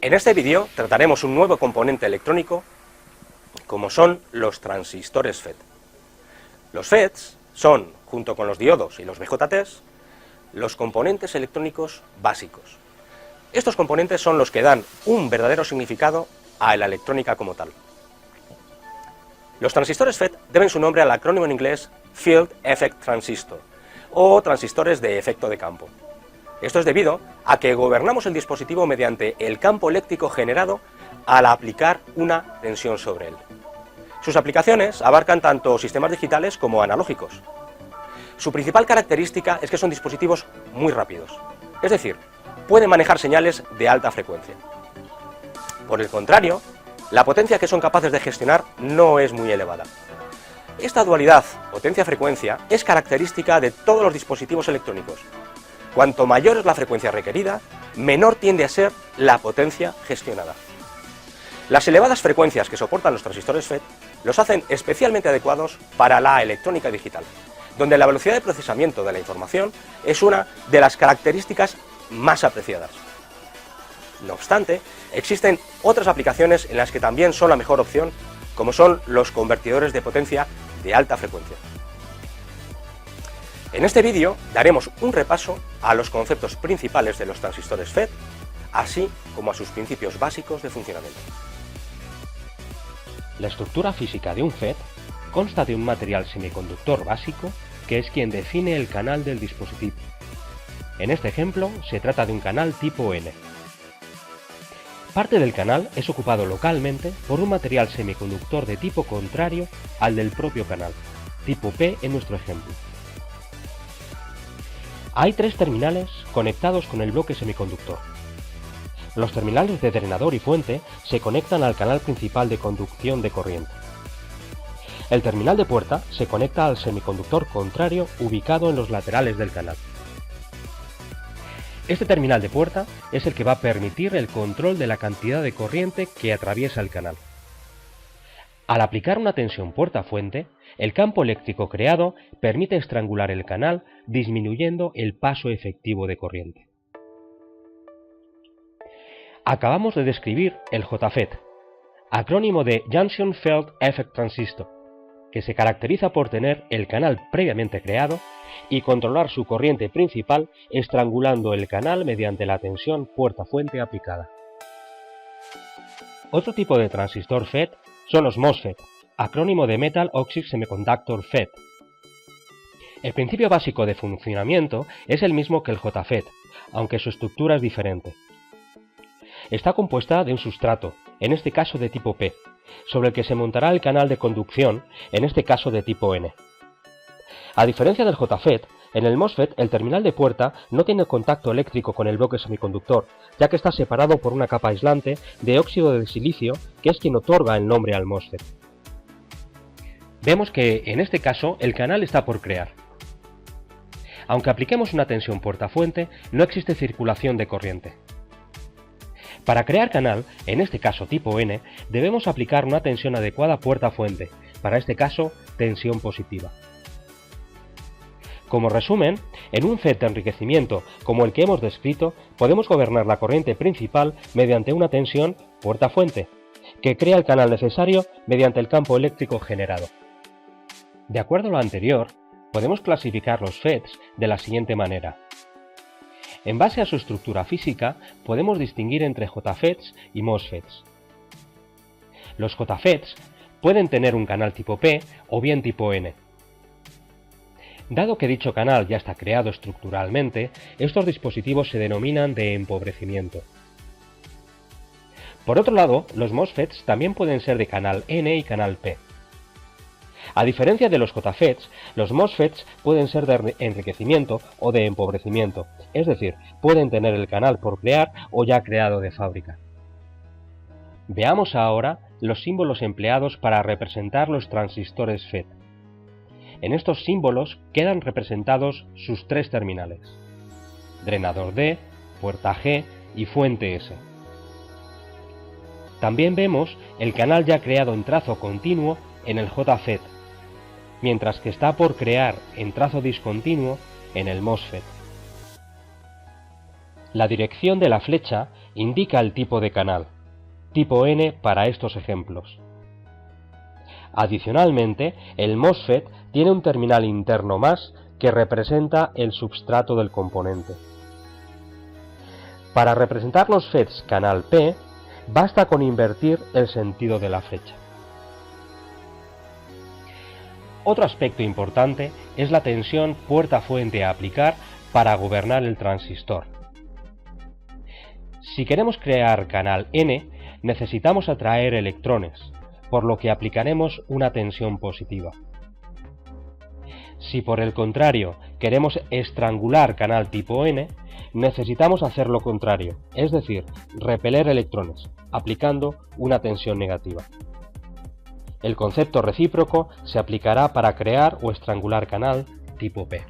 En este vídeo trataremos un nuevo componente electrónico como son los transistores FET. Los FETs son, junto con los diodos y los BJTs, los componentes electrónicos básicos. Estos componentes son los que dan un verdadero significado a la electrónica como tal. Los transistores FET deben su nombre al acrónimo en inglés Field Effect Transistor, o transistores de efecto de campo. Esto es debido a que gobernamos el dispositivo mediante el campo eléctrico generado al aplicar una tensión sobre él. Sus aplicaciones abarcan tanto sistemas digitales como analógicos. Su principal característica es que son dispositivos muy rápidos, es decir, pueden manejar señales de alta frecuencia. Por el contrario, la potencia que son capaces de gestionar no es muy elevada. Esta dualidad potencia-frecuencia es característica de todos los dispositivos electrónicos. Cuanto mayor es la frecuencia requerida, menor tiende a ser la potencia gestionada. Las elevadas frecuencias que soportan los transistores FET los hacen especialmente adecuados para la electrónica digital, donde la velocidad de procesamiento de la información es una de las características más apreciadas. No obstante, existen otras aplicaciones en las que también son la mejor opción, como son los convertidores de potencia de alta frecuencia. En este vídeo daremos un repaso a los conceptos principales de los transistores FET, así como a sus principios básicos de funcionamiento. La estructura física de un FET consta de un material semiconductor básico que es quien define el canal del dispositivo. En este ejemplo se trata de un canal tipo N. Parte del canal es ocupado localmente por un material semiconductor de tipo contrario al del propio canal, tipo P en nuestro ejemplo. Hay tres terminales conectados con el bloque semiconductor. Los terminales de drenador y fuente se conectan al canal principal de conducción de corriente. El terminal de puerta se conecta al semiconductor contrario ubicado en los laterales del canal. Este terminal de puerta es el que va a permitir el control de la cantidad de corriente que atraviesa el canal. Al aplicar una tensión puerta-fuente, el campo eléctrico creado permite estrangular el canal disminuyendo el paso efectivo de corriente. Acabamos de describir el JFET, acrónimo de Junction Field Effect Transistor, que se caracteriza por tener el canal previamente creado y controlar su corriente principal estrangulando el canal mediante la tensión puerta-fuente aplicada. Otro tipo de transistor FET son los MOSFET, acrónimo de Metal Oxide Semiconductor FET. El principio básico de funcionamiento es el mismo que el JFET, aunque su estructura es diferente. Está compuesta de un sustrato, en este caso de tipo P, sobre el que se montará el canal de conducción, en este caso de tipo N. A diferencia del JFET, en el MOSFET el terminal de puerta no tiene contacto eléctrico con el bloque semiconductor, ya que está separado por una capa aislante de óxido de silicio, que es quien otorga el nombre al MOSFET. Vemos que, en este caso, el canal está por crear. Aunque apliquemos una tensión puerta-fuente, no existe circulación de corriente. Para crear canal, en este caso tipo N, debemos aplicar una tensión adecuada puerta-fuente, para este caso, tensión positiva. Como resumen, en un FET de enriquecimiento como el que hemos descrito, podemos gobernar la corriente principal mediante una tensión puerta-fuente, que crea el canal necesario mediante el campo eléctrico generado. De acuerdo a lo anterior, podemos clasificar los FETs de la siguiente manera. En base a su estructura física, podemos distinguir entre JFETs y MOSFETs. Los JFETs pueden tener un canal tipo P o bien tipo N. Dado que dicho canal ya está creado estructuralmente, estos dispositivos se denominan de empobrecimiento. Por otro lado, los MOSFETs también pueden ser de canal N y canal P. A diferencia de los JFETs, los MOSFETs pueden ser de enriquecimiento o de empobrecimiento, es decir, pueden tener el canal por crear o ya creado de fábrica. Veamos ahora los símbolos empleados para representar los transistores FET. En estos símbolos quedan representados sus tres terminales: drenador D, puerta G y fuente S. También vemos el canal ya creado en trazo continuo en el JFET, mientras que está por crear en trazo discontinuo en el MOSFET. La dirección de la flecha indica el tipo de canal, tipo N para estos ejemplos. Adicionalmente, el MOSFET tiene un terminal interno más que representa el substrato del componente. Para representar los FETs canal P, basta con invertir el sentido de la flecha. Otro aspecto importante es la tensión puerta-fuente a aplicar para gobernar el transistor. Si queremos crear canal N, necesitamos atraer electrones, por lo que aplicaremos una tensión positiva. Si por el contrario queremos estrangular canal tipo N, necesitamos hacer lo contrario, es decir, repeler electrones, aplicando una tensión negativa. El concepto recíproco se aplicará para crear o estrangular canal tipo P.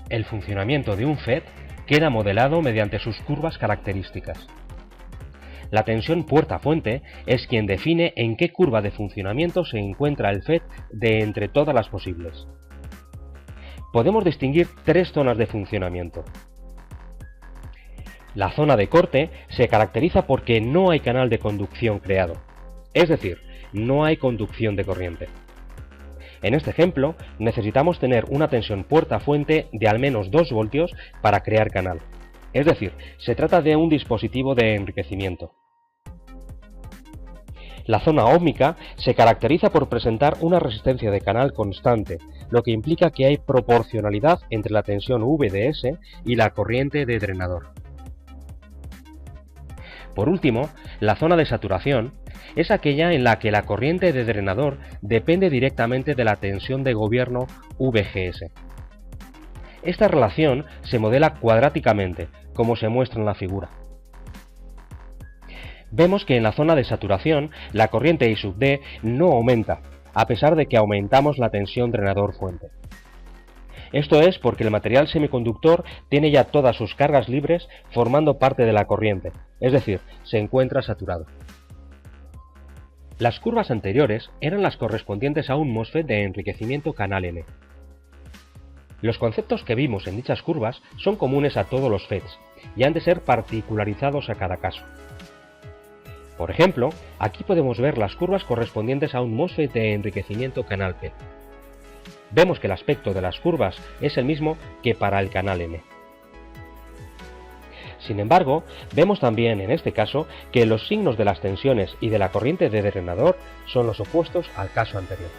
El funcionamiento de un FET queda modelado mediante sus curvas características. La tensión puerta-fuente es quien define en qué curva de funcionamiento se encuentra el FET de entre todas las posibles. Podemos distinguir tres zonas de funcionamiento. La zona de corte se caracteriza porque no hay canal de conducción creado, es decir, no hay conducción de corriente. En este ejemplo, necesitamos tener una tensión puerta-fuente de al menos 2 voltios para crear canal, es decir, se trata de un dispositivo de enriquecimiento. La zona óhmica se caracteriza por presentar una resistencia de canal constante, lo que implica que hay proporcionalidad entre la tensión VDS y la corriente de drenador. Por último, la zona de saturación es aquella en la que la corriente de drenador depende directamente de la tensión de gobierno VGS. Esta relación se modela cuadráticamente, como se muestra en la figura. Vemos que en la zona de saturación la corriente I sub D no aumenta, a pesar de que aumentamos la tensión drenador-fuente. Esto es porque el material semiconductor tiene ya todas sus cargas libres formando parte de la corriente, es decir, se encuentra saturado. Las curvas anteriores eran las correspondientes a un MOSFET de enriquecimiento canal N. Los conceptos que vimos en dichas curvas son comunes a todos los FETs y han de ser particularizados a cada caso. Por ejemplo, aquí podemos ver las curvas correspondientes a un MOSFET de enriquecimiento canal P. Vemos que el aspecto de las curvas es el mismo que para el canal N. Sin embargo, vemos también en este caso que los signos de las tensiones y de la corriente de drenador son los opuestos al caso anterior.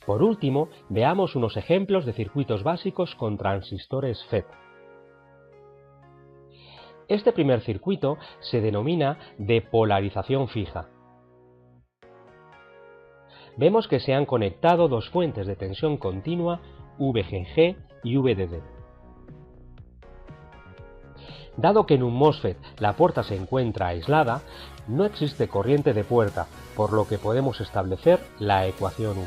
Por último, veamos unos ejemplos de circuitos básicos con transistores FET. Este primer circuito se denomina de polarización fija. Vemos que se han conectado dos fuentes de tensión continua VGG y VDD. Dado que en un MOSFET la puerta se encuentra aislada, no existe corriente de puerta, por lo que podemos establecer la ecuación 1.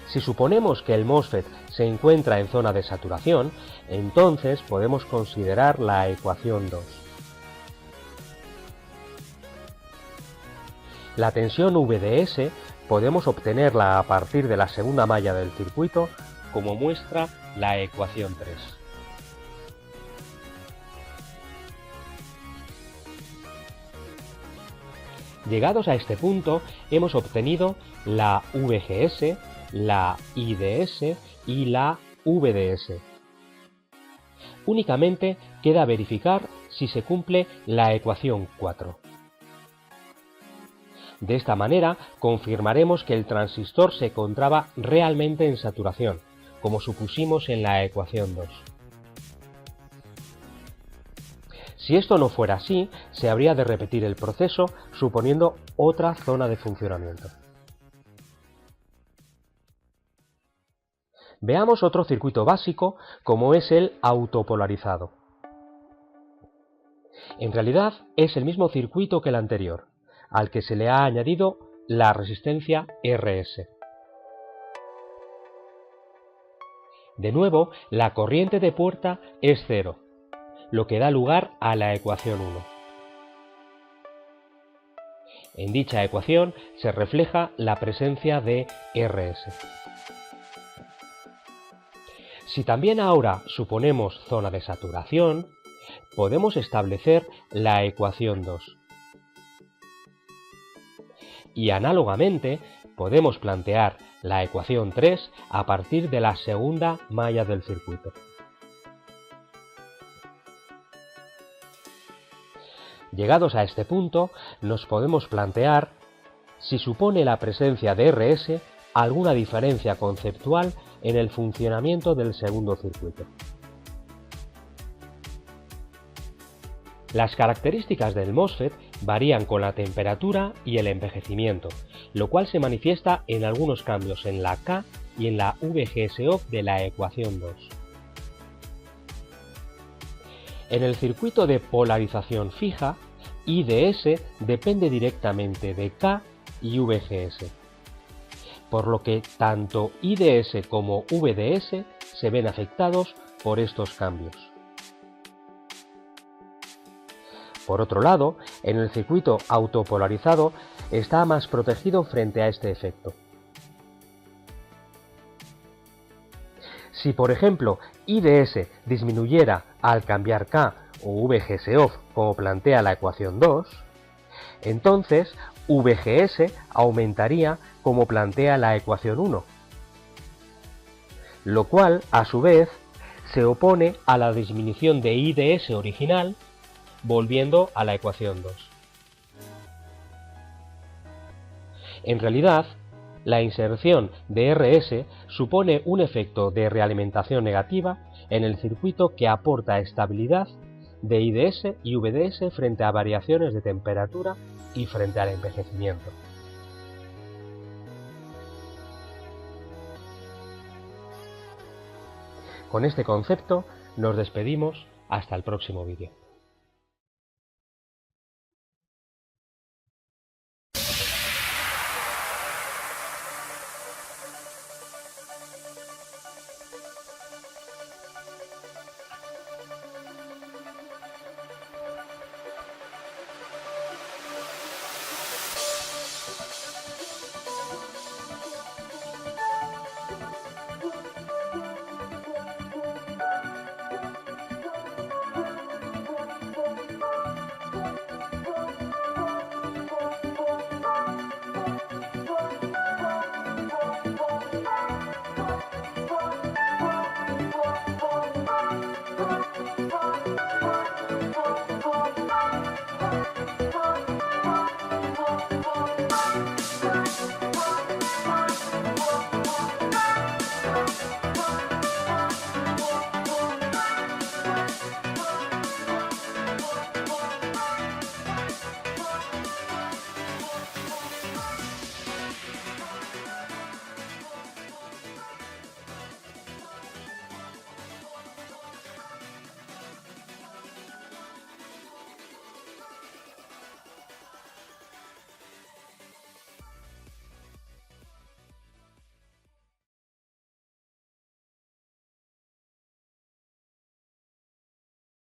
Si suponemos que el MOSFET se encuentra en zona de saturación, entonces podemos considerar la ecuación 2. La tensión VDS podemos obtenerla a partir de la segunda malla del circuito, como muestra la ecuación 3. Llegados a este punto, hemos obtenido la VGS, la IDS y la VDS. Únicamente queda verificar si se cumple la ecuación 4. De esta manera, confirmaremos que el transistor se encontraba realmente en saturación, como supusimos en la ecuación 2. Si esto no fuera así, se habría de repetir el proceso suponiendo otra zona de funcionamiento. Veamos otro circuito básico como es el autopolarizado. En realidad es el mismo circuito que el anterior, al que se le ha añadido la resistencia RS. De nuevo, la corriente de puerta es cero, lo que da lugar a la ecuación 1. En dicha ecuación se refleja la presencia de Rs. Si también ahora suponemos zona de saturación, podemos establecer la ecuación 2. Y análogamente podemos plantear la ecuación 3 a partir de la segunda malla del circuito. Llegados a este punto, nos podemos plantear si supone la presencia de Rs alguna diferencia conceptual en el funcionamiento del segundo circuito. Las características del MOSFET varían con la temperatura y el envejecimiento, lo cual se manifiesta en algunos cambios en la K y en la VGS-off de la ecuación 2. En el circuito de polarización fija, IDS depende directamente de K y VGS, por lo que tanto IDS como VDS se ven afectados por estos cambios. Por otro lado, en el circuito autopolarizado está más protegido frente a este efecto. Si por ejemplo IDS disminuyera al cambiar K o VGS-off como plantea la ecuación 2, entonces VGS aumentaría como plantea la ecuación 1, lo cual a su vez se opone a la disminución de IDS original volviendo a la ecuación 2. En realidad, la inserción de Rs supone un efecto de realimentación negativa en el circuito que aporta estabilidad de IDS y VDS frente a variaciones de temperatura y frente al envejecimiento. Con este concepto nos despedimos hasta el próximo vídeo.